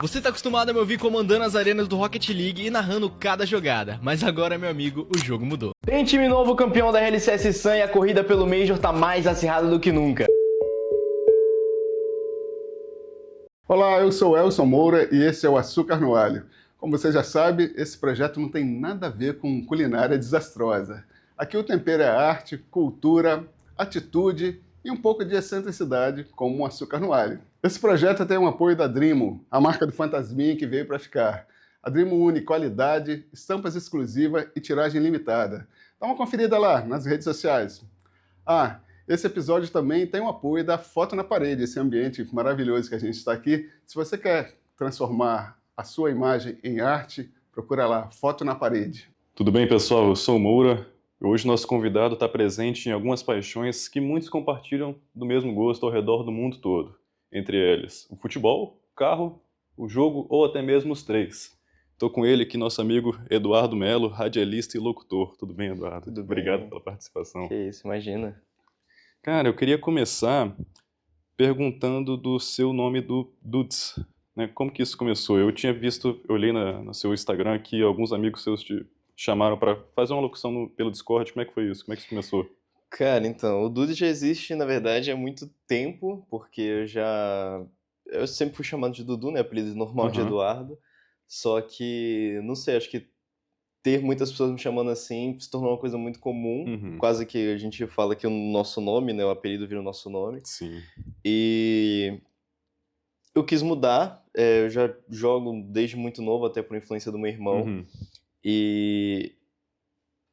Você tá acostumado a me ouvir comandando as arenas do Rocket League e narrando cada jogada, mas agora, meu amigo, o jogo mudou. Tem time novo campeão da LCS Sun e a corrida pelo Major tá mais acirrada do que nunca. Olá, eu sou Elson Moura e esse é o Açúcar no Alho. Como você já sabe, esse projeto não tem nada a ver com culinária desastrosa. Aqui o tempero é arte, cultura, atitude e um pouco de excentricidade, como um açúcar no alho. Esse projeto tem o apoio da Drimo, a marca do Fantasminha que veio para ficar. A Drimo une qualidade, estampas exclusivas e tiragem limitada. Dá uma conferida lá nas redes sociais. Esse episódio também tem o apoio da Foto na Parede, esse ambiente maravilhoso que a gente está aqui. Se você quer transformar a sua imagem em arte, procura lá, Foto na Parede. Tudo bem, pessoal? Eu sou o Moura. Hoje nosso convidado está presente em algumas paixões que muitos compartilham do mesmo gosto ao redor do mundo todo. Entre eles, o futebol, o carro, o jogo ou até mesmo os três. Estou com ele aqui, nosso amigo Eduardo Melo, radialista e locutor. Tudo bem, Eduardo? Tudo bem. Obrigado pela participação. Que isso, imagina. Cara, eu queria começar perguntando do seu nome do Dudes, né? Como que isso começou? Eu tinha visto, eu olhei no seu Instagram que alguns amigos seus te chamaram para fazer uma locução pelo Discord. Como é que foi isso? Como é que isso começou? Cara, então, o Dude já existe, na verdade, há muito tempo, porque eu sempre fui chamado de Dudu, né, apelido normal de Aham. Eduardo, só que, não sei, acho que ter muitas pessoas me chamando assim se tornou uma coisa muito comum, Uhum. quase que a gente fala que o nosso nome, né, o apelido vira o nosso nome, Sim. e eu quis mudar, eu já jogo desde muito novo, até por influência do meu irmão, Uhum. e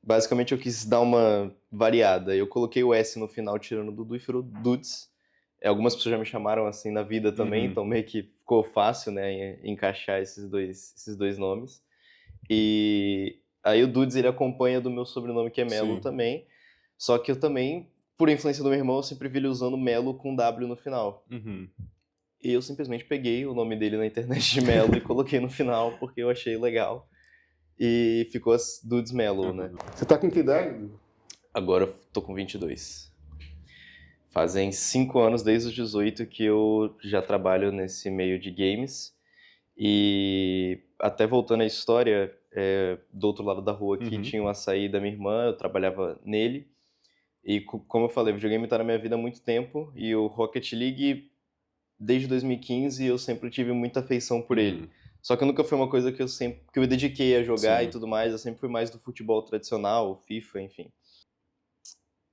basicamente eu quis dar uma variada. Eu coloquei o S no final, tirando o Dudu, e virou Dudes. Algumas pessoas já me chamaram assim na vida também, Uhum. então meio que ficou fácil, né, encaixar esses dois nomes. E aí o Dudes, ele acompanha do meu sobrenome, que é Melo Sim. também. Só que eu também, por influência do meu irmão, eu sempre vi ele usando Melo com W no final. Uhum. E eu simplesmente peguei o nome dele na internet de Melo e coloquei no final, porque eu achei legal. E ficou as Dudes Melo, né? Você tá com que idade? Agora eu tô com 22. Fazem 5 anos, desde os 18, que eu já trabalho nesse meio de games. E até voltando à história, do outro lado da rua aqui Uhum. tinha um açaí da minha irmã, eu trabalhava nele. E como eu falei, o videogame tá na minha vida há muito tempo. E o Rocket League, desde 2015, eu sempre tive muita afeição por ele. Uhum. Só que nunca foi uma coisa que eu me dediquei a jogar Sim. e tudo mais. Eu sempre fui mais do futebol tradicional, FIFA, enfim.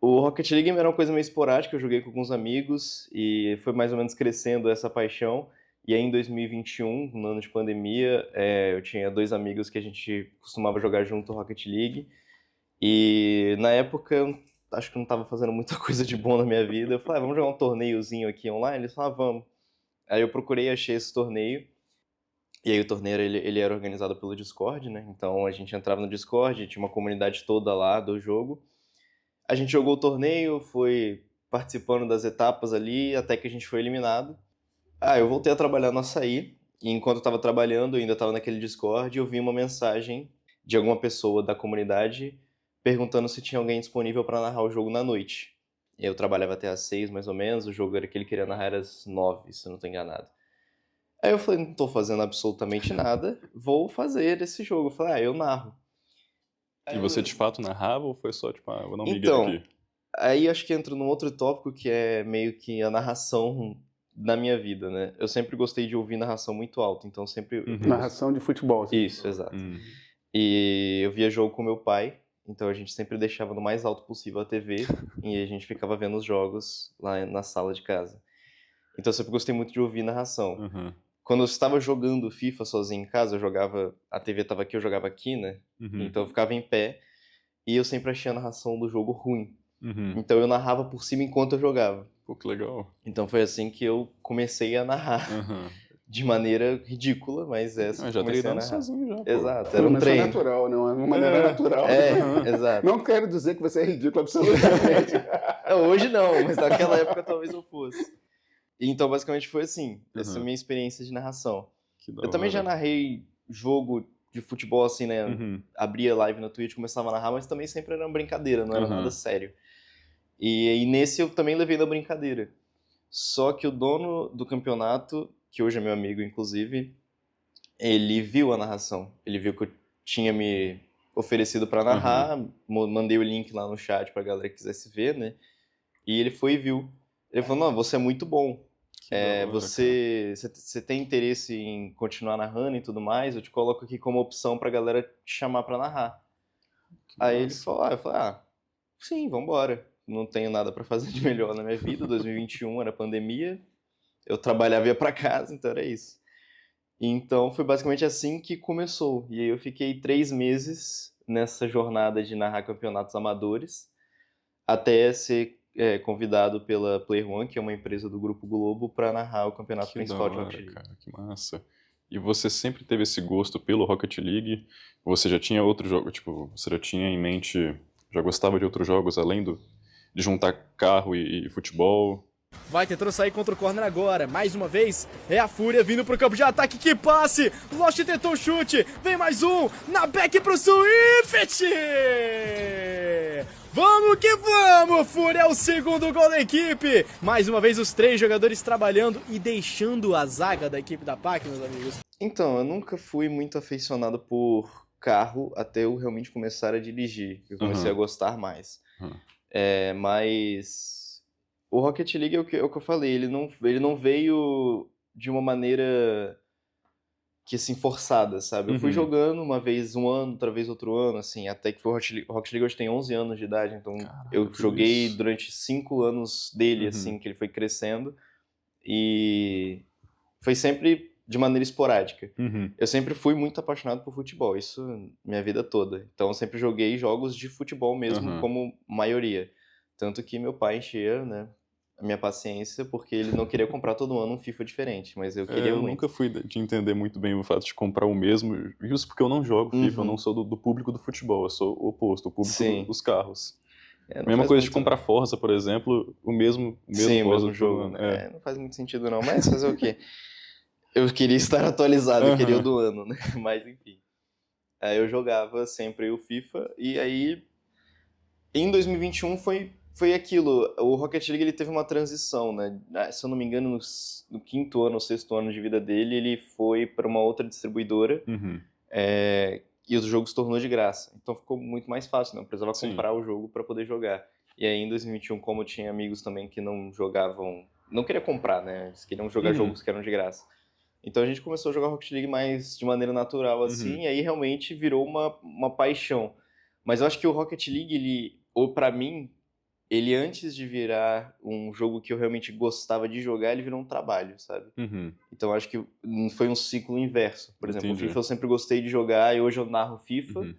O Rocket League era uma coisa meio esporádica, eu joguei com alguns amigos e foi mais ou menos crescendo essa paixão. E aí em 2021, no ano de pandemia, eu tinha 2 amigos que a gente costumava jogar junto Rocket League. E na época, eu acho que eu não estava fazendo muita coisa de bom na minha vida. Eu falei, vamos jogar um torneiozinho aqui online? Eles falaram, vamos. Aí eu procurei, achei esse torneio. E aí o torneio, ele era organizado pelo Discord, né? Então a gente entrava no Discord, tinha uma comunidade toda lá do jogo. A gente jogou o torneio, foi participando das etapas ali, até que a gente foi eliminado. Eu voltei a trabalhar no Açaí, e enquanto eu estava trabalhando, eu ainda estava naquele Discord, eu vi uma mensagem de alguma pessoa da comunidade perguntando se tinha alguém disponível para narrar o jogo na noite. Eu trabalhava até às 6, mais ou menos, o jogo era que ele queria narrar às 9, se eu não estou enganado. Aí eu falei, não estou fazendo absolutamente nada, vou fazer esse jogo. Eu falei, eu narro. E você de fato narrava ou foi só tipo, vou dar um migué Então, aqui? aí acho que entra num outro tópico que é meio que a narração da minha vida, né? Eu sempre gostei de ouvir narração muito alta, então sempre... Uhum. Narração de futebol. Assim. Isso, exato. Uhum. E eu via jogo com meu pai, então a gente sempre deixava no mais alto possível a TV e a gente ficava vendo os jogos lá na sala de casa. Então eu sempre gostei muito de ouvir narração. Uhum. Quando eu estava jogando FIFA sozinho em casa, a TV estava aqui, eu jogava aqui, né? Uhum. Então eu ficava em pé e eu sempre achei a narração do jogo ruim. Uhum. Então eu narrava por cima enquanto eu jogava. Pô, que legal. Então foi assim que eu comecei a narrar. Uhum. De maneira ridícula, mas Já comecei a treinando narrar. sozinho já, pô. Exato, era Pelo um menos foi treino. natural, né? Uma maneira natural. Exato. Não quero dizer que você é ridículo absolutamente. Não, hoje não, mas naquela época talvez eu fosse. Então basicamente foi assim, essa Uhum. minha experiência de narração. Que da Eu também já hora. narrei jogo de futebol assim, né? Uhum. Abria live na Twitch, começava a narrar, mas também sempre era uma brincadeira, não era Uhum. nada sério. E nesse eu também levei da brincadeira. Só que o dono do campeonato, que hoje é meu amigo inclusive, ele viu a narração. Ele viu que eu tinha me oferecido pra narrar, mandei o link lá no chat pra galera que quisesse ver, né? E ele foi e viu. Ele falou, não, você é muito bom. Que da hora, cara. Você tem interesse em continuar narrando e tudo mais? Eu te coloco aqui como opção pra galera te chamar pra narrar. Que Aí ele massa. falou, eu falei, sim, vambora. Não tenho nada pra fazer de melhor na minha vida. 2021 era pandemia. Eu trabalhava e ia pra casa, então era isso. Então foi basicamente assim que começou. E aí eu fiquei 3 meses nessa jornada de narrar campeonatos amadores, até ser convidado pela Player One, que é uma empresa do Grupo Globo, para narrar o campeonato Que da principal de Rocket hora, League. cara, que massa. E você sempre teve esse gosto pelo Rocket League? Você já tinha outro jogo, tipo, você já tinha em mente, já gostava de outros jogos além de juntar carro e futebol? Vai tentando sair contra o corner agora. Mais uma vez, é a Fúria vindo pro campo de ataque. Que passe! Lost tentou o chute. Vem mais um. Na back pro Swift! Vamos que vamos! Fúria é o segundo gol da equipe. Mais uma vez, os 3 jogadores trabalhando e deixando a zaga da equipe da PAC, meus amigos. Então, eu nunca fui muito aficionado por carro até eu realmente começar a dirigir. Eu comecei a gostar mais. Mas o Rocket League é o que eu falei, ele não veio de uma maneira que assim, forçada, sabe? Eu fui jogando uma vez um ano, outra vez outro ano, assim, até que foi o Rocket League hoje tem 11 anos de idade, então Caraca, eu tudo joguei isso. durante 5 anos dele, assim, que ele foi crescendo, e foi sempre de maneira esporádica. Eu sempre fui muito apaixonado por futebol, isso minha vida toda. Então eu sempre joguei jogos de futebol mesmo, como maioria. Tanto que meu pai enchia, né, a minha paciência, porque ele não queria comprar todo ano um FIFA diferente, mas eu queria Eu muito. nunca fui de entender muito bem o fato de comprar o mesmo, isso porque eu não jogo FIFA, eu não sou do público do futebol, eu sou o oposto, o público Sim. dos carros. Não Mesma faz coisa de muito- comprar Forza, por exemplo, o mesmo Sim, o Forza mesmo jogo, todo né? ano. Não faz muito sentido não, mas fazer o quê? Eu queria estar atualizado, eu queria o do ano, né? Mas enfim. Aí eu jogava sempre o FIFA, e aí em 2021 foi aquilo, o Rocket League ele teve uma transição, né? Se eu não me engano, no 5º ano ou 6º ano de vida dele, ele foi para uma outra distribuidora, e o jogo se tornou de graça. Então ficou muito mais fácil, né? Eu precisava Sim. comprar o jogo para poder jogar. E aí em 2021, como eu tinha amigos também que não jogavam, não queria comprar, né? Eles queriam jogar jogos que eram de graça. Então a gente começou a jogar Rocket League mais de maneira natural, assim, e aí realmente virou uma paixão. Mas eu acho que o Rocket League, ele, ou pra mim, ele antes de virar um jogo que eu realmente gostava de jogar, ele virou um trabalho, sabe? Então eu acho que foi um ciclo inverso. Por exemplo, o Entendi. FIFA eu sempre gostei de jogar e hoje eu narro FIFA,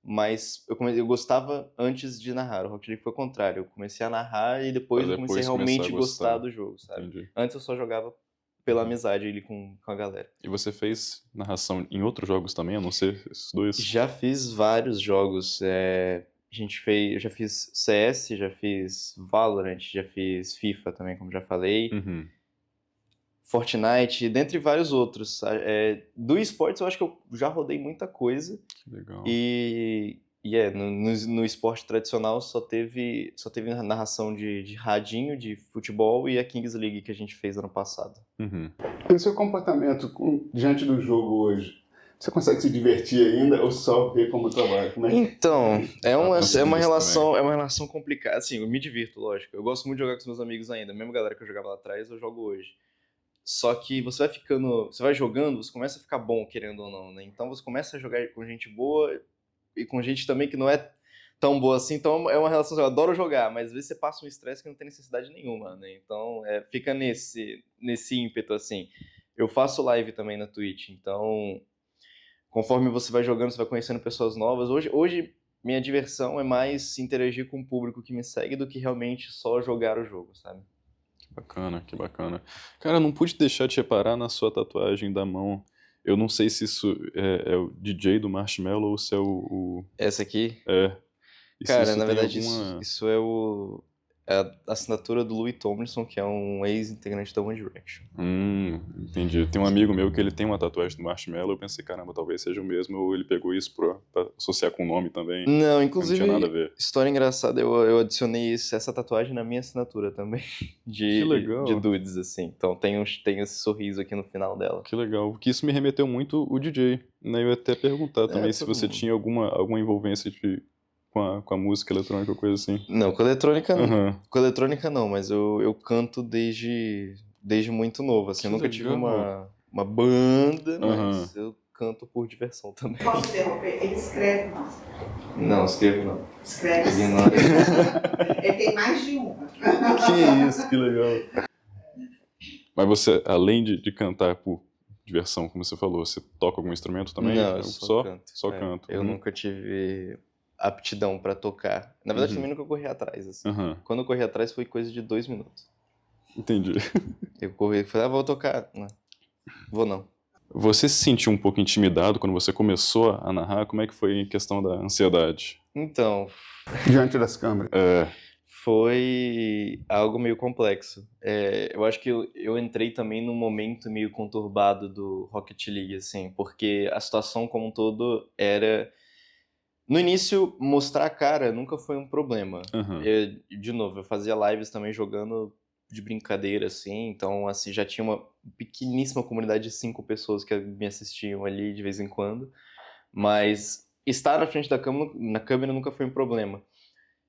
mas eu gostava antes de narrar. O Rocket League foi o contrário. Eu comecei a narrar e depois Pra eu comecei a depois começar a realmente gostar gostar. do jogo, sabe? Entendi. Antes eu só jogava pela amizade ali com a galera. E você fez narração em outros jogos também, a não ser esses dois? Já fiz vários jogos. Eu já fiz CS, já fiz Valorant, já fiz FIFA também, como já falei. Fortnite, dentre vários outros. Do esportes eu acho que eu já rodei muita coisa. Que legal. No esporte tradicional só teve narração de radinho, de futebol e a Kings League que a gente fez ano passado. E o seu comportamento diante do jogo hoje? Você consegue se divertir ainda ou só ver como trabalho? Como é que... Então, é uma também. relação complicada. Assim, eu me divirto, lógico. Eu gosto muito de jogar com os meus amigos ainda. Mesmo galera que eu jogava lá atrás, eu jogo hoje. Só que você vai jogando, você começa a ficar bom, querendo ou não, né? Então você começa a jogar com gente boa e com gente também que não é tão boa assim. Então é uma relação, eu adoro jogar, mas às vezes você passa um estresse que não tem necessidade nenhuma, né? Então fica nesse ímpeto, assim. Eu faço live também na Twitch, então conforme você vai jogando, você vai conhecendo pessoas novas. Hoje minha diversão é mais interagir com o público que me segue do que realmente só jogar o jogo, sabe? Que bacana. Cara, eu não pude deixar de reparar na sua tatuagem da mão. Eu não sei se isso é o DJ do Marshmello ou se é o... Essa aqui? É. E se Cara, isso na tem verdade alguma... isso é o É a assinatura do Louis Tomlinson, que é um ex-integrante da One Direction. Entendi. Tem um amigo meu que ele tem uma tatuagem do Marshmello, eu pensei, caramba, talvez seja o mesmo, ou ele pegou isso pra associar com o nome também. Não, Não tinha nada a inclusive, ver. história engraçada, eu adicionei essa tatuagem na minha assinatura também, Que legal. de dudes, assim. Então tem esse sorriso aqui no final dela. Que legal, porque isso me remeteu muito o DJ, né? Eu ia até perguntar também se todo você mundo. tinha alguma envolvência com a música eletrônica ou coisa assim. Não, com eletrônica, Aham. com eletrônica não, mas eu canto desde muito novo, assim. Que Eu nunca tive legal. uma banda, Aham. mas eu canto por diversão também. Posso interromper? Ele escreve, não. Não, escrevo não. Escreve. Ele não- Ele tem mais de uma. Que isso, que legal. Mas você, além de cantar por diversão, como você falou, você toca algum instrumento também? Não, eu só canto. Só É, canto. Eu nunca tive aptidão pra tocar. Na verdade, Uhum. também nunca corri atrás, assim. Aham, Quando eu corri atrás foi coisa de 2 minutos. entendi. Eu corri e falei, vou tocar. Não, vou não. Você se sentiu um pouco intimidado quando você começou a narrar? Como é que foi em questão da ansiedade? Então, Diante das câmeras. foi algo meio complexo. Eu acho que eu entrei também num momento meio conturbado do Rocket League, assim, porque a situação como um todo era... No início, mostrar a cara nunca foi um problema. Aham. De novo, eu fazia lives também jogando de brincadeira, assim, então, assim, já tinha uma pequeníssima comunidade de 5 pessoas que me assistiam ali de vez em quando, mas estar na frente da câmera nunca foi um problema.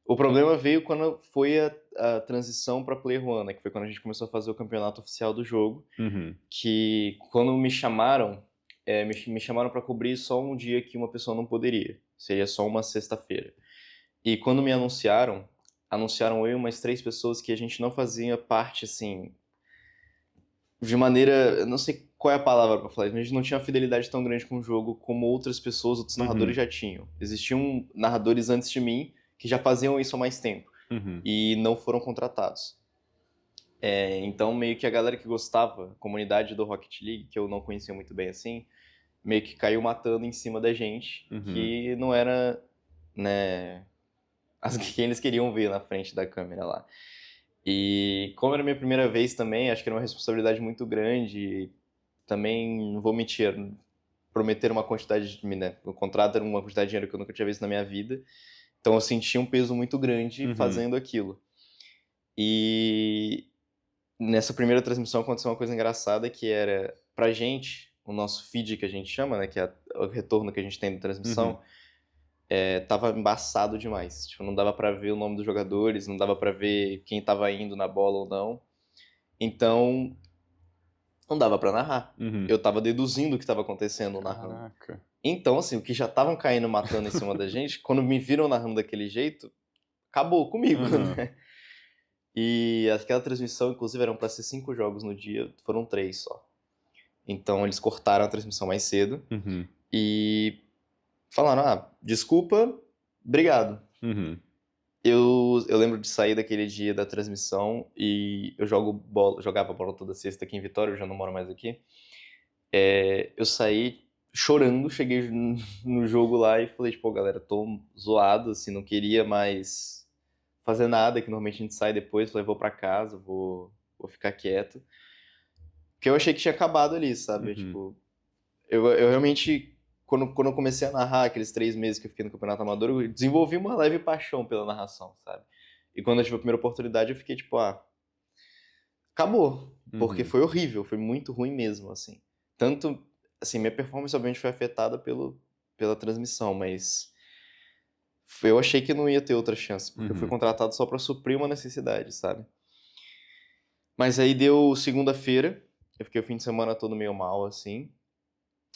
O problema veio quando foi a transição para Player One, né, que foi quando a gente começou a fazer o campeonato oficial do jogo, Uhum. que quando me chamaram, me chamaram para cobrir só um dia que uma pessoa não poderia, seria só uma sexta-feira. E quando me anunciaram eu e umas 3 pessoas que a gente não fazia parte, assim, de maneira, eu não sei qual é a palavra para falar, mas a gente não tinha uma fidelidade tão grande com o jogo como outras pessoas, outros narradores já tinham. Existiam narradores antes de mim que já faziam isso há mais tempo Uhum. e não foram contratados. Então, meio que a galera que gostava, a comunidade do Rocket League, que eu não conhecia muito bem assim, meio que caiu matando em cima da gente, Uhum. que não era, né, quem eles queriam ver na frente da câmera lá. E como era minha primeira vez também, acho que era uma responsabilidade muito grande. E também, não vou mentir, prometer uma quantidade de... Né, o contrato era uma quantidade de dinheiro que eu nunca tinha visto na minha vida. Então eu senti um peso muito grande Uhum. fazendo aquilo. E nessa primeira transmissão aconteceu uma coisa engraçada que era, pra gente, o nosso feed que a gente chama, né, que é o retorno que a gente tem da transmissão, tava embaçado demais. Tipo, não dava pra ver o nome dos jogadores, não dava pra ver quem tava indo na bola ou não. Então, não dava pra narrar. Uhum. Eu tava deduzindo o que tava acontecendo narrando. Caraca. Então, assim, o que já estavam caindo matando em cima da gente, quando me viram narrando daquele jeito, acabou comigo, Uhum. né? E aquela transmissão, inclusive, eram pra ser 5 jogos no dia, foram 3 só. Então, eles cortaram a transmissão mais cedo Uhum. e falaram, desculpa, obrigado. Uhum. Eu lembro de sair daquele dia da transmissão e eu jogava bola toda sexta aqui em Vitória, eu já não moro mais aqui. Eu saí chorando, cheguei no jogo lá e falei, tipo, galera, tô zoado, assim, não queria mais fazer nada, que normalmente a gente sai depois, falei, vou pra casa, vou ficar quieto. Porque eu achei que tinha acabado ali, sabe? Uhum. Tipo, eu realmente, quando eu comecei a narrar aqueles 3 meses que eu fiquei no Campeonato Amador, eu desenvolvi uma leve paixão pela narração, sabe? E quando eu tive a primeira oportunidade, eu fiquei tipo, acabou. Porque Uhum. foi horrível, foi muito ruim mesmo, assim. Tanto, assim, minha performance obviamente foi afetada pela transmissão, mas eu achei que não ia ter outra chance, porque eu fui Uhum. contratado só pra suprir uma necessidade, sabe? Mas aí deu segunda-feira, eu fiquei o fim de semana todo meio mal, assim.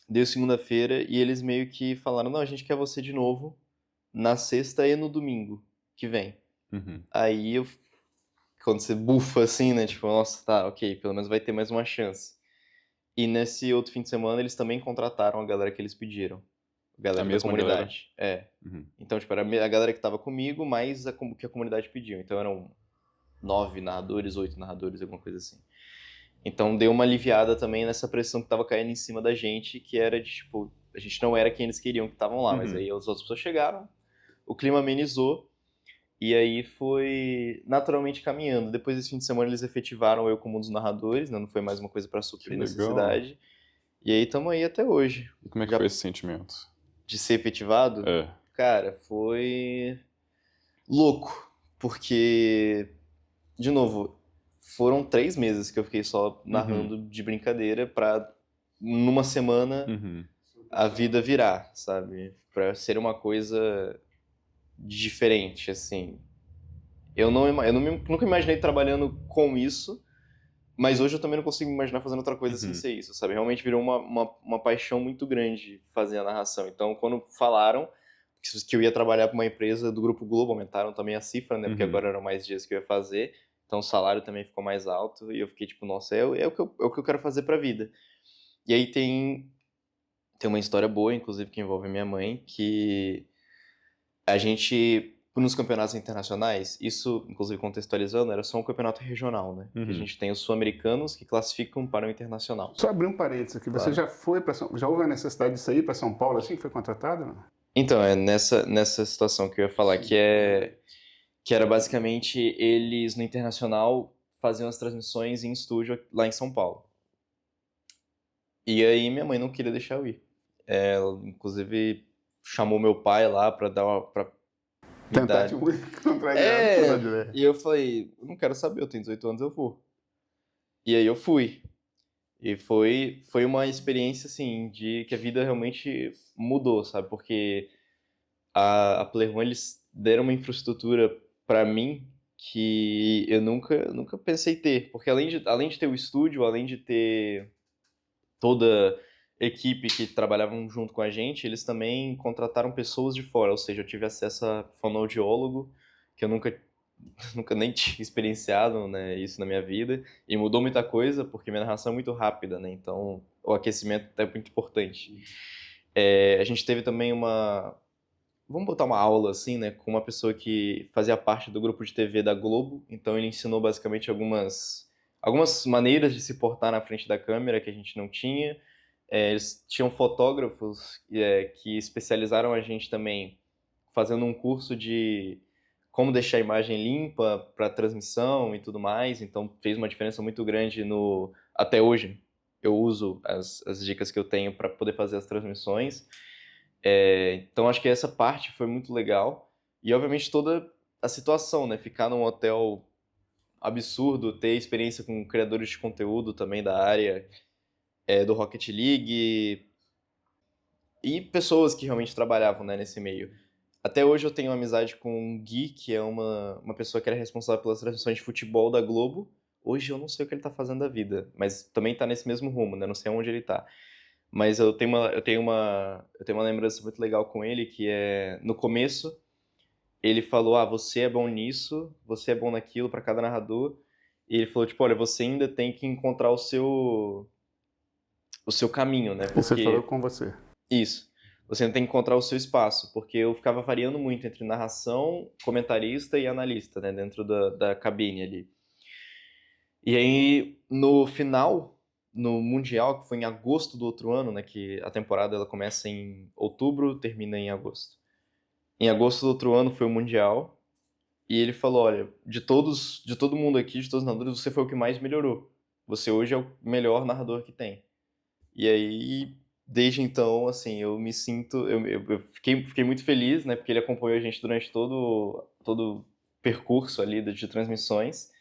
Deu segunda-feira e eles meio que falaram, não, a gente quer você de novo na sexta e no domingo que vem. Uhum. Aí quando você bufa assim, né, tipo, nossa, tá, ok, pelo menos vai ter mais uma chance. E nesse outro fim de semana eles também contrataram a galera que eles pediram. A galera da mesma comunidade. Uhum. Então, tipo, era a galera que tava comigo, mais o que a comunidade pediu. Então eram 9 narradores, 8 narradores, alguma coisa assim. Então deu uma aliviada também nessa pressão que tava caindo em cima da gente, que era de, tipo, a gente não era quem eles queriam que estavam lá, mas Uhum. aí as outras pessoas chegaram, o clima amenizou, E aí foi naturalmente caminhando. Depois desse fim de semana eles efetivaram eu como um dos narradores, né? Não foi mais uma coisa para Que suprir legal. necessidade. E aí estamos aí até hoje. E como é que Já foi esse sentimento? de ser efetivado, É. cara, foi louco. Porque, de novo, foram 3 meses que eu fiquei só narrando de brincadeira pra, numa semana, Uhum. a vida virar, sabe? Pra ser uma coisa diferente, assim. Eu nunca imaginei trabalhando com isso, mas hoje eu também não consigo me imaginar fazendo outra coisa sem Uhum. ser isso, sabe? Realmente virou uma paixão muito grande fazer a narração. Então, quando falaram que eu ia trabalhar para uma empresa do Grupo Globo, aumentaram também a cifra, né? Porque Uhum. agora eram mais dias que eu ia fazer, então o salário também ficou mais alto, e eu fiquei tipo, nossa, é o que eu quero fazer pra vida. E aí tem uma história boa, inclusive, que envolve minha mãe, que a gente, nos campeonatos internacionais, isso, inclusive contextualizando, era só um campeonato regional, né? Que a Uhum. gente tem os sul-americanos que classificam para o internacional. Só abrir um parênteses aqui, você Claro. já foi para já houve a necessidade de sair para São Paulo assim que foi contratado? Não? Então, é nessa situação que eu ia falar, que era basicamente eles no internacional faziam as transmissões em estúdio lá em São Paulo. E aí minha mãe não queria deixar eu ir. Ela, inclusive, chamou meu pai lá pra me Tentar dar... te contrariar. E eu falei, não quero saber, eu tenho 18 anos, eu vou. E aí eu fui. E foi uma experiência, assim, de que a vida realmente mudou, sabe? Porque a Player One, eles deram uma infraestrutura pra mim que eu nunca pensei ter. Porque além de ter o estúdio, além de ter toda a equipe que trabalhavam junto com a gente, eles também contrataram pessoas de fora. Ou seja, eu tive acesso a fonoaudiólogo, que eu nunca nem tinha experienciado, né, isso na minha vida, e mudou muita coisa, porque minha narração é muito rápida, né, então o aquecimento é muito importante. A gente teve também vamos botar uma aula assim, né, com uma pessoa que fazia parte do grupo de TV da Globo, então ele ensinou basicamente algumas maneiras de se portar na frente da câmera que a gente não tinha. Eles tinham fotógrafos que especializaram a gente também fazendo um curso de como deixar a imagem limpa para transmissão e tudo mais, então fez uma diferença muito grande até hoje. Eu uso as dicas que eu tenho para poder fazer as transmissões. Então acho que essa parte foi muito legal. E obviamente toda a situação, né? Ficar num hotel absurdo, ter experiência com criadores de conteúdo também da área do Rocket League e pessoas que realmente trabalhavam, né, nesse meio. Até hoje eu tenho amizade com o Gui, que é uma pessoa que era responsável pelas transmissões de futebol da Globo. Hoje eu não sei o que ele tá fazendo da vida, mas também tá nesse mesmo rumo, né? Não sei onde ele tá. Mas eu tenho uma lembrança muito legal com ele, que é, no começo, ele falou, você é bom nisso, você é bom naquilo para cada narrador. E ele falou, tipo, olha, você ainda tem que encontrar o seu caminho, né? Você Porque falou com você. isso. Você ainda tem que encontrar o seu espaço, porque eu ficava variando muito entre narração, comentarista e analista, né, dentro da cabine ali. E aí, no final, no Mundial, que foi em agosto do outro ano, né, que a temporada ela começa em outubro, termina em agosto. Em agosto do outro ano foi o Mundial, e ele falou, olha, de todo mundo aqui, de todos os narradores, você foi o que mais melhorou. Você hoje é o melhor narrador que tem. E aí, desde então, assim, eu me sinto... Eu fiquei muito feliz, né? Porque ele acompanhou a gente durante todo o percurso ali de transmissões.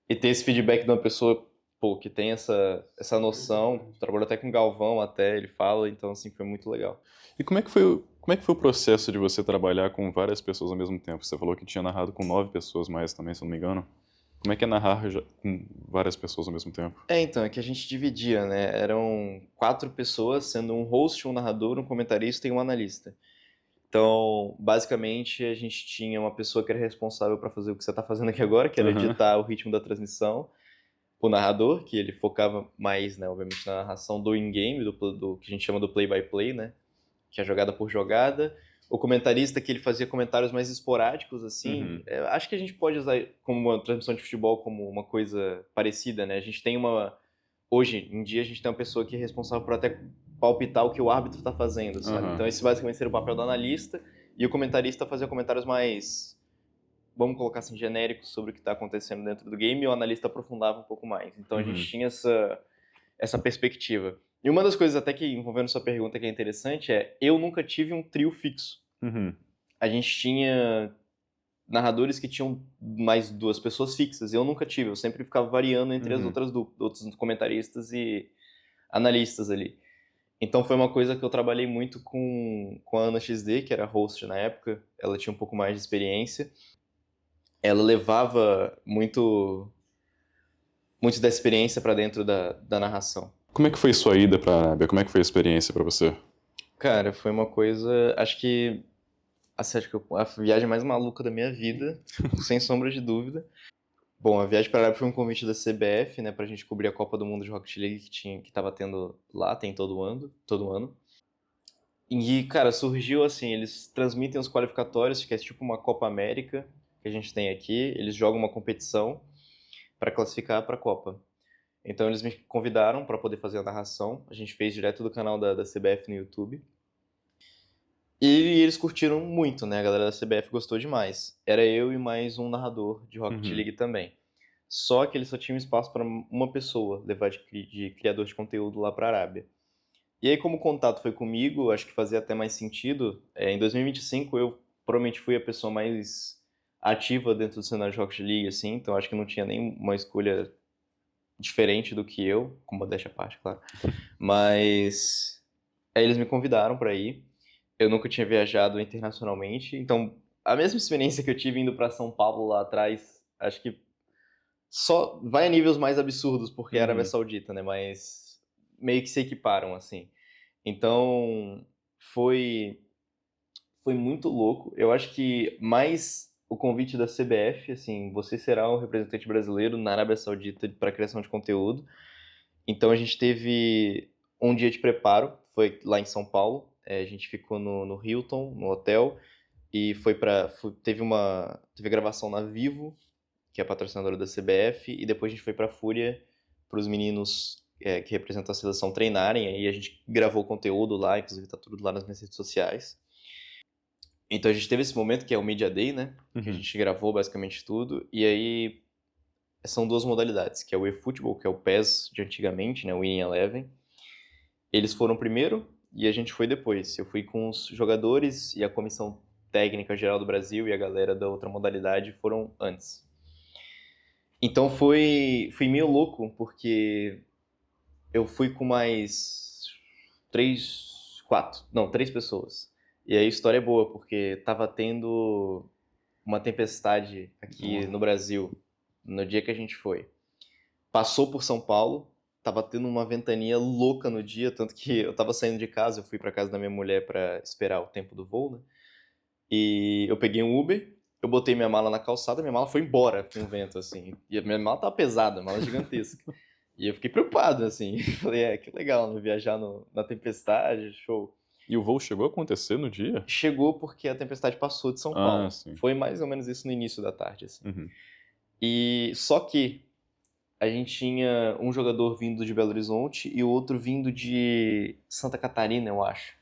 E ter esse feedback de uma pessoa, pô, que tem essa noção. Trabalhou até com o Galvão, até, ele fala. Então, assim, foi muito legal. E como é que foi o processo de você trabalhar com várias pessoas ao mesmo tempo? Você falou que tinha narrado com 9 pessoas mais também, se eu não me engano. Como é que é narrar com várias pessoas ao mesmo tempo? Então, é que a gente dividia, né? Eram 4 pessoas, sendo um host, um narrador, um comentarista e um analista. Então, basicamente, a gente tinha uma pessoa que era responsável para fazer o que você está fazendo aqui agora, que era editar o ritmo da transmissão. O narrador, que ele focava mais, né, obviamente, na narração do in-game, do que a gente chama do play-by-play, né? Que é jogada por jogada. O comentarista, que ele fazia comentários mais esporádicos, assim. Acho que a gente pode usar como uma transmissão de futebol como uma coisa parecida, né? A gente tem hoje em dia, a gente tem uma pessoa que é responsável por até palpitar o que o árbitro está fazendo, sabe? Então esse basicamente seria o papel do analista, e o comentarista fazia comentários mais vamos colocar assim, genéricos sobre o que está acontecendo dentro do game, e o analista aprofundava um pouco mais. Então a gente tinha essa perspectiva. E uma das coisas até que, envolvendo sua pergunta, que é interessante é, eu nunca tive um trio fixo. A gente tinha narradores que tinham mais 2 pessoas fixas, eu nunca tive, eu sempre ficava variando entre as outros comentaristas e analistas ali. Então foi uma coisa que eu trabalhei muito com a Ana XD, que era host na época, ela tinha um pouco mais de experiência, ela levava muito dessa experiência para dentro da narração. Como é que foi sua ida pra Arábia? Como é que foi a experiência pra você? Cara, foi uma coisa, acho que a viagem mais maluca da minha vida, sem sombra de dúvida. Bom, a viagem para a Arábia foi um convite da CBF, né, pra gente cobrir a Copa do Mundo de Rocket League que tava tendo lá, tem todo ano. E, cara, surgiu assim, eles transmitem os qualificatórios, que é tipo uma Copa América que a gente tem aqui, eles jogam uma competição para classificar para a Copa. Então eles me convidaram para poder fazer a narração, a gente fez direto do canal da CBF no YouTube. E eles curtiram muito, né? A galera da CBF gostou demais. Era eu e mais um narrador de Rocket League também. Só que eles só tinham espaço para uma pessoa levar de criador de conteúdo lá para a Arábia. E aí, como o contato foi comigo, acho que fazia até mais sentido. Em 2025, eu provavelmente fui a pessoa mais ativa dentro do cenário de Rocket League, assim. Então, acho que não tinha nem uma escolha diferente do que eu, com modéstia à parte, claro. Mas aí eles me convidaram para ir. Eu nunca tinha viajado internacionalmente, então a mesma experiência que eu tive indo para São Paulo lá atrás, acho que só vai a níveis mais absurdos, porque é a Arábia Saudita, né? Mas meio que se equiparam, assim. Então foi muito louco. Eu acho que mais o convite da CBF, assim, você será o representante brasileiro na Arábia Saudita para criação de conteúdo. Então a gente teve um dia de preparo, foi lá em São Paulo. A gente ficou no Hilton, no hotel, e teve a gravação na Vivo, que é a patrocinadora da CBF, e depois a gente foi pra Fúria, pros meninos que representam a seleção treinarem, aí a gente gravou conteúdo lá, inclusive tá tudo lá nas minhas redes sociais. Então a gente teve esse momento que é o Media Day, né, que a gente gravou basicamente tudo, e aí são 2 modalidades, que é o eFootball, que é o PES de antigamente, né, o Winning Eleven. Eles foram primeiro, e a gente foi depois. Eu fui com os jogadores e a comissão técnica geral do Brasil e a galera da outra modalidade foram antes. Então foi meio louco, porque eu fui com mais 3 pessoas. E aí a história é boa, porque tava tendo uma tempestade aqui no Brasil no dia que a gente foi. Passou por São Paulo, tava tendo uma ventania louca no dia, tanto que eu tava saindo de casa, eu fui pra casa da minha mulher pra esperar o tempo do voo, né? E eu peguei um Uber, eu botei minha mala na calçada, minha mala foi embora com o vento, assim. E a minha mala tava pesada, a mala gigantesca. E eu fiquei preocupado, assim. Falei, que legal, né? Viajar na tempestade, show. E o voo chegou a acontecer no dia? Chegou porque a tempestade passou de São Paulo. Sim. Foi mais ou menos isso no início da tarde, assim. E só que a gente tinha um jogador vindo de Belo Horizonte e o outro vindo de Santa Catarina, eu acho.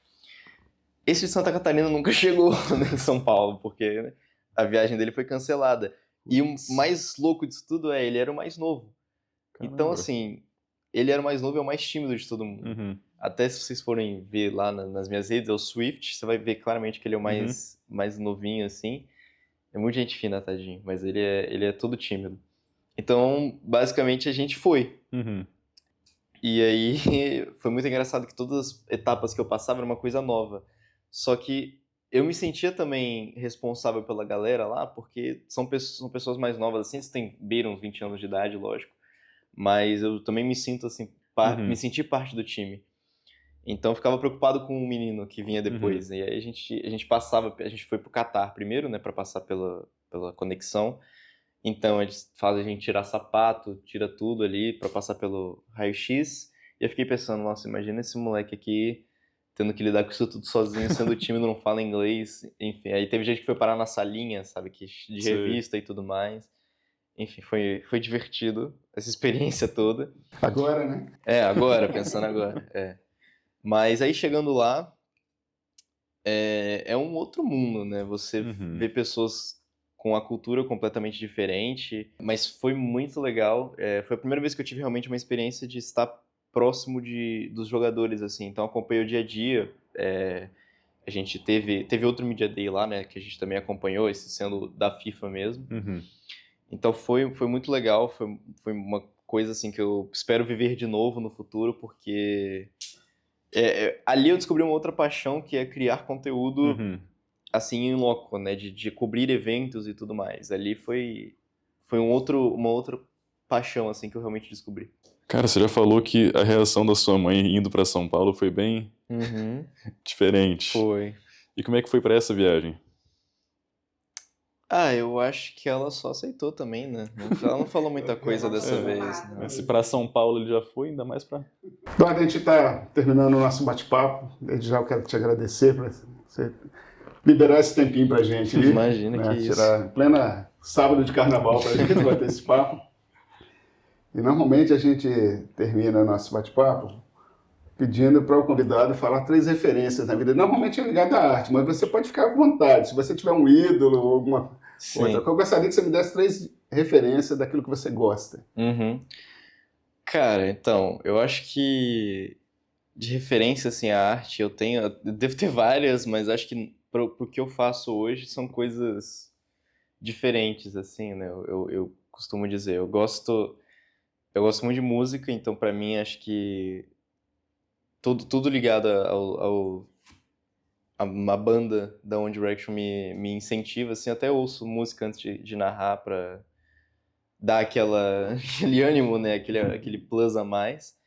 Esse de Santa Catarina nunca chegou em São Paulo, porque, né, a viagem dele foi cancelada. E o mais louco disso tudo ele era o mais novo. Caramba. Então, assim, ele era o mais novo e é o mais tímido de todo mundo. Até se vocês forem ver lá nas minhas redes, é o Swift, você vai ver claramente que ele é o mais novinho, assim. É muita gente fina, tadinho, mas ele é todo tímido. Então, basicamente, a gente foi. E aí, foi muito engraçado que todas as etapas que eu passava era uma coisa nova. Só que eu me sentia também responsável pela galera lá, porque são pessoas mais novas, assim, eles beiram uns 20 anos de idade, lógico. Mas eu também me sinto, assim, me senti parte do time. Então, eu ficava preocupado com o menino que vinha depois. E aí, a gente foi pro Catar primeiro, né, pra passar pela conexão. Então, eles fazem a gente tirar sapato, tira tudo ali pra passar pelo raio-x. E eu fiquei pensando, nossa, imagina esse moleque aqui tendo que lidar com isso tudo sozinho, sendo tímido, não fala inglês. Enfim, aí teve gente que foi parar na salinha, sabe, de revista e tudo mais. Enfim, foi divertido essa experiência toda. Agora, né? Agora, pensando agora. Mas aí chegando lá, é um outro mundo, né? Você vê pessoas com a cultura completamente diferente, mas foi muito legal. Foi a primeira vez que eu tive realmente uma experiência de estar próximo dos jogadores, assim. Então, acompanhei o dia a dia. A gente teve outro Media Day lá, né, que a gente também acompanhou, esse sendo da FIFA mesmo. Uhum. Então, foi muito legal. Foi uma coisa, assim, que eu espero viver de novo no futuro, porque ali eu descobri uma outra paixão, que é criar conteúdo Uhum. assim, em loco, né, de cobrir eventos e tudo mais. Ali foi uma outra paixão, assim, que eu realmente descobri. Cara, você já falou que a reação da sua mãe indo pra São Paulo foi bem diferente. Foi. E como é que foi pra essa viagem? Eu acho que ela só aceitou também, né? Ela não falou muita coisa dessa vez, né? Se pra São Paulo ele já foi, ainda mais pra... Eduardo, a gente está terminando o nosso bate-papo. Desde já eu quero te agradecer por você liberar esse tempinho pra gente aí. Imagina, né? que isso. Tirar em plena sábado de carnaval pra gente bater esse papo. E normalmente a gente termina o nosso bate-papo pedindo para o convidado falar 3 referências na vida. Normalmente é ligado à arte, mas você pode ficar à vontade. Se você tiver um ídolo ou alguma Sim. outra coisa, eu gostaria que você me desse 3 referências daquilo que você gosta. Cara, então, eu acho que de referência, assim, à arte, eu devo ter várias, mas acho que pro que eu faço hoje são coisas diferentes, assim, né? Eu costumo dizer, eu gosto muito de música, então pra mim acho que tudo ligado a uma banda da One Direction me incentiva, assim, até ouço música antes de narrar pra dar aquele ânimo, né, aquele plus a mais,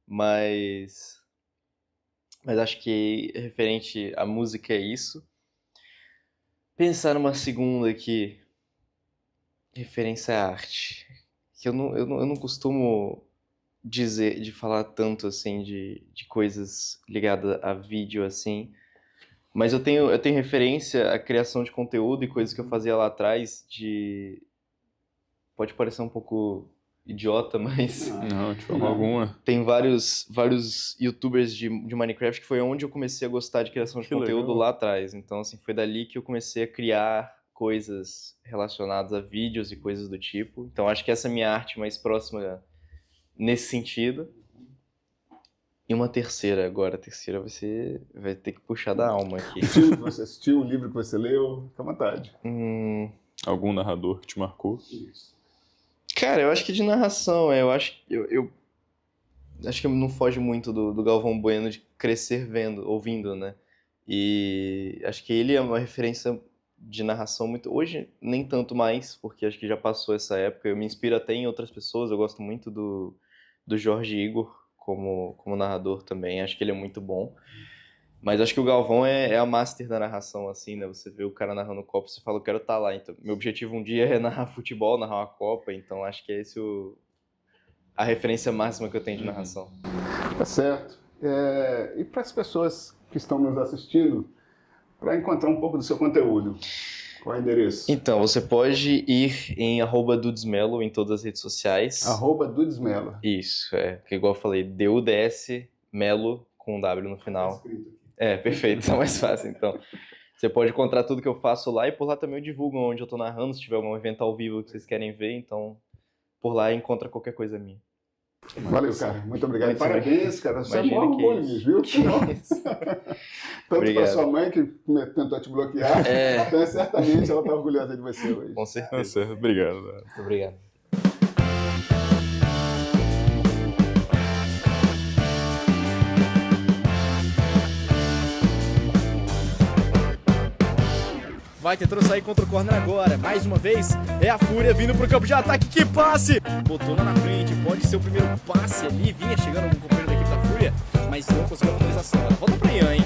mas acho que referente à música é isso. Pensar numa segunda aqui, referência à arte, que eu não costumo de falar tanto, assim, de coisas ligadas a vídeo, assim, mas eu tenho referência à criação de conteúdo e coisas que eu fazia lá atrás pode parecer um pouco idiota, mas Não, de forma alguma. tem vários youtubers de Minecraft que foi onde eu comecei a gostar de criação de Que conteúdo legal. lá atrás. Então, assim, foi dali que eu comecei a criar coisas relacionadas a vídeos e coisas do tipo. Então, acho que essa é a minha arte mais próxima nesse sentido. E uma terceira agora. A terceira você vai ter que puxar da alma aqui. Um filme que você assistiu, um livro que você leu, fica à vontade. Algum narrador que te marcou? Cara, eu acho que de narração, eu acho que não foge muito do Galvão Bueno de crescer ouvindo, né? E acho que ele é uma referência de narração muito... Hoje, nem tanto mais, porque acho que já passou essa época. Eu me inspiro até em outras pessoas, eu gosto muito do Jorge Igor como narrador também, acho que ele é muito bom. Mas acho que o Galvão é a master da narração, assim, né? Você vê o cara narrando Copa, você fala, eu quero estar lá. Então, meu objetivo um dia é narrar futebol, narrar uma Copa, então acho que é esse a referência máxima que eu tenho de narração. Tá certo. E para as pessoas que estão nos assistindo, para encontrar um pouco do seu conteúdo, qual é o endereço? Então, você pode ir em @dudesmelo em todas as redes sociais. @dudesmelo. Isso, que igual eu falei, DUDS Melo com um W no final. Perfeito, isso é mais fácil, então. Você pode encontrar tudo que eu faço lá e por lá também eu divulgo onde eu tô narrando, se tiver algum evento ao vivo que vocês querem ver, então por lá encontra qualquer coisa minha. Valeu, cara. Muito obrigado. Muito Parabéns, cara. Você é Imagina mó que orgulho isso. mesmo, viu? Tanto para Obrigado. sua mãe, que tentou te bloquear, então certamente ela está orgulhosa de você hoje. Com Tá certeza. certo, obrigado. Muito obrigado. Vai tentando sair contra o corner agora. Mais uma vez, é a Fúria vindo pro campo de ataque. Que passe! Botou lá na frente. Pode ser o primeiro passe ali. Vinha chegando um companheiro da equipe da Fúria, mas não conseguiu a finalização. Volta pra Ian, hein?